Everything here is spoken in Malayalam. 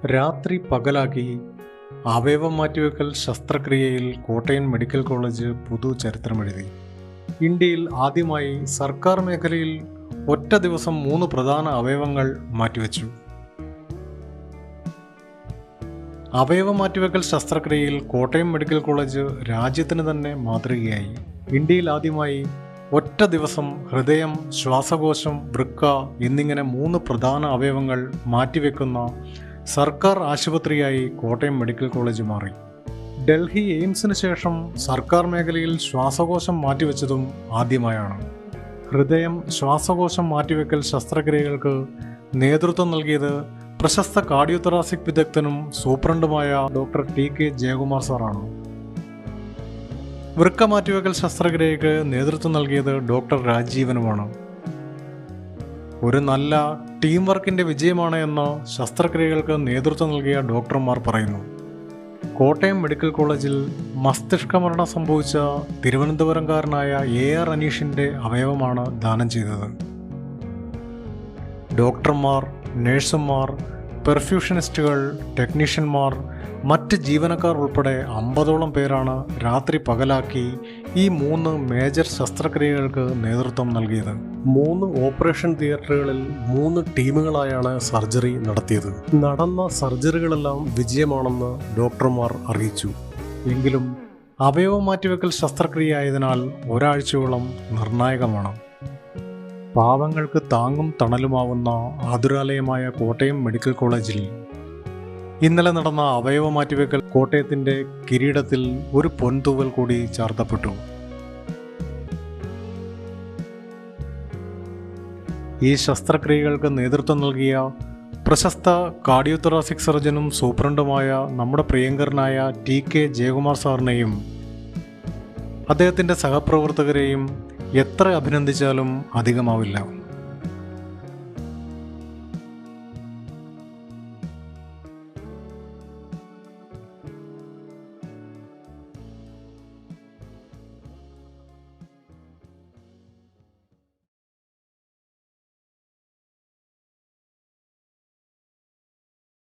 രാത്രി പകലാക്കി അവയവം മാറ്റിവെക്കൽ ശസ്ത്രക്രിയയിൽ കോട്ടയം മെഡിക്കൽ കോളേജ് പുതുചരിത്രമെഴുതി. ഇന്ത്യയിൽ ആദ്യമായി സർക്കാർ മേഖലയിൽ ഒറ്റ ദിവസം 3 പ്രധാന അവയവങ്ങൾ മാറ്റിവെച്ചു. അവയവ മാറ്റിവെക്കൽ ശസ്ത്രക്രിയയിൽ കോട്ടയം മെഡിക്കൽ കോളേജ് രാജ്യത്തിന് തന്നെ മാതൃകയായി. ഇന്ത്യയിൽ ആദ്യമായി ഒറ്റ ദിവസം ഹൃദയം, ശ്വാസകോശം, വൃക്ക എന്നിങ്ങനെ 3 പ്രധാന അവയവങ്ങൾ മാറ്റിവെക്കുന്ന സർക്കാർ ആശുപത്രിയായി കോട്ടയം മെഡിക്കൽ കോളേജ് മാറി. ഡൽഹി എയിംസിന് ശേഷം സർക്കാർ മേഖലയിൽ ശ്വാസകോശം മാറ്റിവെച്ചതും ആദ്യമായാണ്. ഹൃദയം, ശ്വാസകോശം മാറ്റിവെക്കൽ ശസ്ത്രക്രിയകൾക്ക് നേതൃത്വം നൽകിയത് പ്രശസ്ത കാർഡിയോതൊറാസിക് വിദഗ്ധനും സൂപ്രണ്ടുമായ ഡോക്ടർ ടി.കെ. ജയകുമാർ സാറാണ്. വൃക്ക മാറ്റിവെക്കൽ ശസ്ത്രക്രിയയ്ക്ക് നേതൃത്വം നൽകിയത് ഡോക്ടർ രാജീവനുമാണ്. ഒരു നല്ല ടീം വർക്കിൻ്റെ വിജയമാണ് എന്ന് ശസ്ത്രക്രിയകൾക്ക് നേതൃത്വം നൽകിയ ഡോക്ടർമാർ പറയുന്നു. കോട്ടയം മെഡിക്കൽ കോളേജിൽ മസ്തിഷ്കമരണം സംഭവിച്ച തിരുവനന്തപുരംകാരനായ AR അനീഷിൻ്റെ അവയവമാണ് ദാനം ചെയ്തത്. ഡോക്ടർമാർ, നഴ്സുമാർ, പെർഫ്യൂഷനിസ്റ്റുകൾ, ടെക്നീഷ്യന്മാർ, മറ്റ് ജീവനക്കാർ ഉൾപ്പെടെ 50ഓളം പേരാണ് രാത്രി പകലാക്കി ഈ 3 മേജർ ശസ്ത്രക്രിയകൾക്ക് നേതൃത്വം നൽകിയത്. 3 ഓപ്പറേഷൻ തിയേറ്ററുകളിൽ 3 ടീമുകളായാണ് സർജറി നടത്തിയത്. നടന്ന സർജറികളെല്ലാം വിജയമാണെന്ന് ഡോക്ടർമാർ അറിയിച്ചു. എങ്കിലും അവയവ മാറ്റിവെക്കൽ ശസ്ത്രക്രിയ ആയതിനാൽ ഒരാഴ്ചയോളം നിർണായകമാണ്. പാവങ്ങൾക്ക് താങ്ങും തണലുമാവുന്ന ആതുരാലയമായ കോട്ടയം മെഡിക്കൽ കോളേജിൽ ഇന്നലെ നടന്ന അവയവ മാറ്റിവെക്കൽ കോട്ടയത്തിൻ്റെ കിരീടത്തിൽ ഒരു പൊൻതൂവൽ കൂടി ചാർത്തപ്പെട്ടു. ഈ ശസ്ത്രക്രിയകൾക്ക് നേതൃത്വം നൽകിയ പ്രശസ്ത കാർഡിയോതൊറാസിക് സർജനും സൂപ്രണ്ടുമായ നമ്മുടെ പ്രിയങ്കരനായ ടി.കെ. ജയകുമാർ സാറിനെയും അദ്ദേഹത്തിൻ്റെ സഹപ്രവർത്തകരെയും എത്ര അഭിനന്ദിച്ചാലും അധികമാവില്ല.